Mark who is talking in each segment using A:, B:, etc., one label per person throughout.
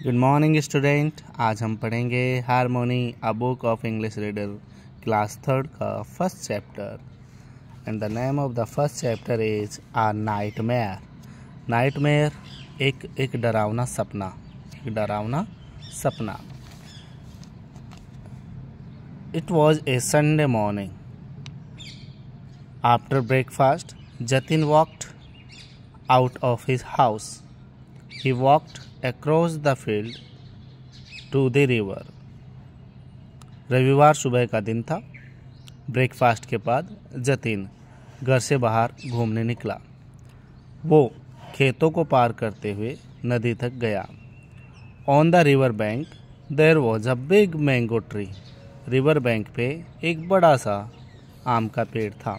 A: Good morning student. आज हम पढ़ेंगे harmony a book of English reader class 3 का first chapter and the name of the first chapter is a nightmare. Nightmare एक डरावना सपना, it was a Sunday morning. After breakfast Jatin walked out of his house. He walked across the field to the river. रविवार सुबह का दिन था। Breakfast के बाद जतिन घर से बाहर घूमने निकला। वो खेतों को पार करते हुए नदी तक गया। On the river bank there was a big mango tree. River bank पे एक बड़ा सा आम का पेड़ था।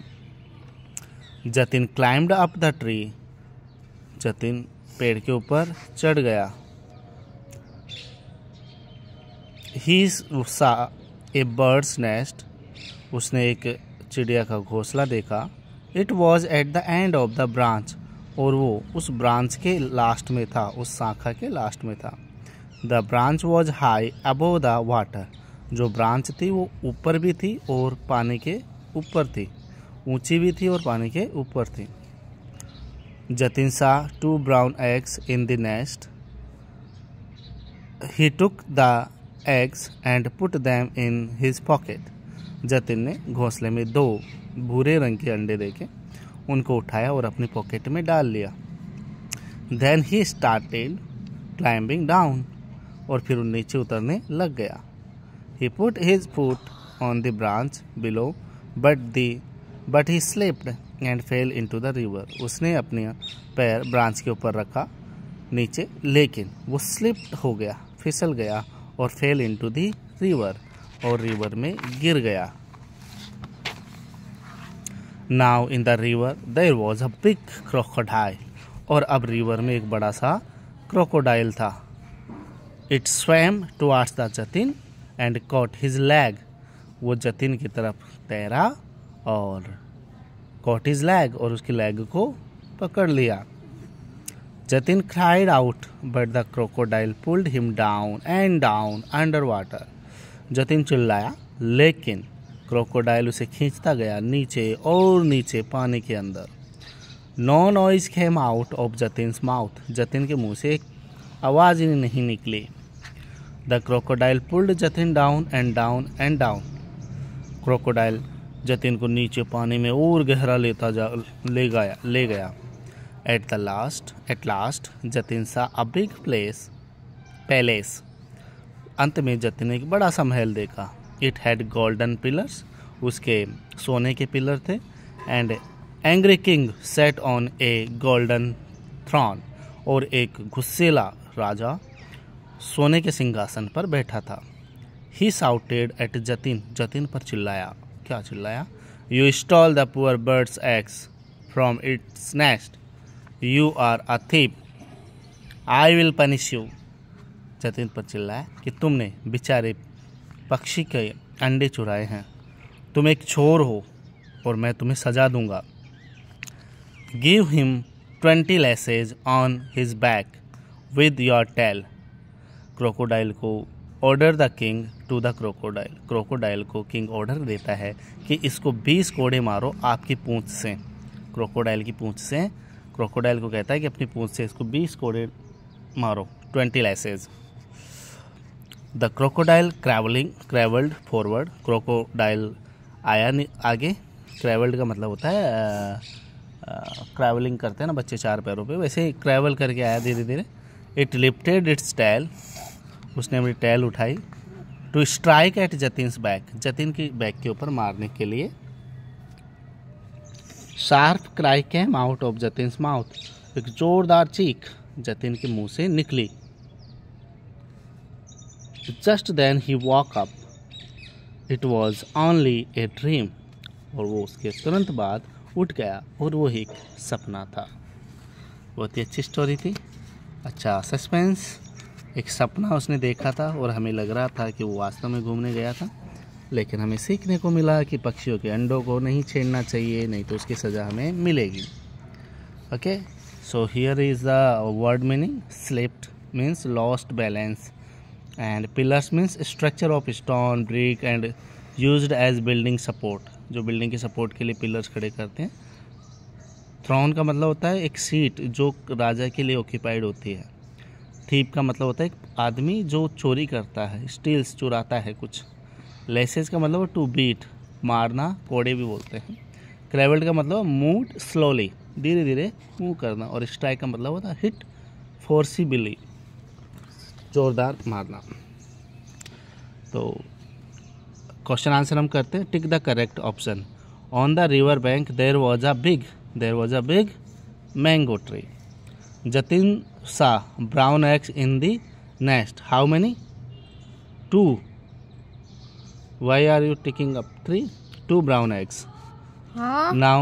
A: Jatin climbed up the tree. Jatin पेड़ के ऊपर चढ़ गया। ही सा ए बर्ड्स नेस्ट। उसने एक चिड़िया का घोंसला देखा। It was at the end of the branch. और वो उस ब्रांच के लास्ट में था, उस शाखा के लास्ट में था। The branch was high above the water. जो ब्रांच थी वो ऊपर भी थी और पानी के ऊपर थी, ऊंची भी थी और पानी के ऊपर थी। Jatin saw 2 brown eggs in the nest. He took the eggs and put them in his pocket. Jatin ने घोंसले में 2 भूरे रंग के अंडे देखे, उनको उठाया और अपनी पॉकेट में डाल लिया। Then he started climbing down. और फिर वो नीचे उतरने लग गया। He put his foot on the branch below, but he slipped and fell into the river. उसने अपने पैर ब्रांच के ऊपर रखा नीचे, लेकिन वो स्लिप्ड हो गया, फिसल गया और फेल इनटू द रिवर, और रिवर में गिर गया। Now in the river there was a big crocodile. और अब रिवर में एक बड़ा सा क्रोकोडाइल था। It swam towards the Jatin and caught his leg. वो जतिन की तरफ तैरा और कॉट हिज लेग, और उसकी लेग को पकड़ लिया। Jatin cried out but the crocodile pulled him down and down under water. Jatin चिल्लाया, लेकिन क्रोकोडाइल उसे खींचता गया नीचे और नीचे पानी के अंदर। No noise came out of Jatin's mouth. Jatin के मुंह से एक आवाज ही नहीं निकली। The crocodile pulled Jatin down and down and down. Crocodile Jatin को नीचे पानी में और गहरा ले गया। एट लास्ट जतिन सा अ बिग पैलेस। अंत में जतिन ने एक बड़ा सा महल देखा। It had golden pillars. उसके सोने के पिलर थे। And angry king set on A golden thrown. और एक गुस्सेला राजा सोने के सिंहासन पर बैठा था। ही शाउटेड एट जतिन पर चिल्लाया। क्या चिल्लाया? You stole the poor bird's eggs from its nest. You are a thief. I will punish you. Jatin पर चिल्लाया कि तुमने बेचारे पक्षी के अंडे चुराए हैं, तुम एक चोर हो और मैं तुम्हें सजा दूंगा। Give him 20 lashes on his back with your tail. Crocodile को order the king to the crocodile. Crocodile को किंग ऑर्डर देता है कि इसको 20 कोड़े मारो आपकी पूंछ से, क्रोकोडाइल की पूंछ से। क्रोकोडाइल को कहता है कि अपनी पूंछ से इसको 20 कोड़े मारो, 20 lashes. The crocodile crawled forward. Crocodile आया आगे। क्रेवल्ड का मतलब होता है ट्रैवलिंग करते हैं ना बच्चे 4 पैरों पे, वैसे ट्रैवल करके आया धीरे धीरे। It lifted its tail. उसने अपनी टेल उठाई। To strike at Jatin's back. Jatin की बैक के ऊपर मारने के लिए। Sharp cry came out of Jatin's mouth. एक जोरदार चीख जतिन के मुंह से निकली। जस्ट देन ही woke up. It was only a dream. और वो उसके तुरंत बाद उठ गया और वो एक सपना था। बहुत ही अच्छी स्टोरी थी। अच्छा सस्पेंस। एक सपना उसने देखा था और हमें लग रहा था कि वो वास्तव में घूमने गया था, लेकिन हमें सीखने को मिला कि पक्षियों के अंडों को नहीं छेड़ना चाहिए, नहीं तो उसकी सज़ा हमें मिलेगी। Okay, so here is the word meaning slipped. means lost balance, and pillars means structure of stone, brick and used as building support, जो बिल्डिंग के सपोर्ट के लिए पिलर्स खड़े करते हैं। थ्रोन का मतलब होता है एक सीट जो राजा के लिए ऑक्यूपाइड होती है। थीप का मतलब होता है एक आदमी जो चोरी करता है, स्टील्स चुराता है कुछ। लेसेस का मतलब टू बीट, मारना, कोड़े भी बोलते हैं। क्रेवल्ड का मतलब मूव स्लोली, धीरे धीरे मूव करना। और स्ट्राइक का मतलब होता है हिट फोर्सिबली, जोरदार मारना। तो क्वेश्चन आंसर हम करते हैं। Tick the correct option. On the river bank there was a big mango tree. Jatin saw brown eggs in the nest. How many? 2. Why are you taking up 3? 2 brown eggs. Now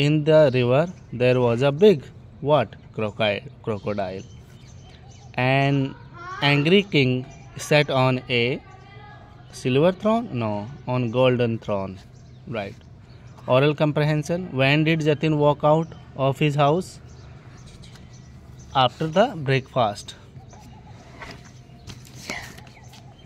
A: in the river there was a big what? Crocodile. An angry king sat on a silver throne? No, on golden throne. Right. Oral comprehension. When did Jatin walk out of his house? After the breakfast.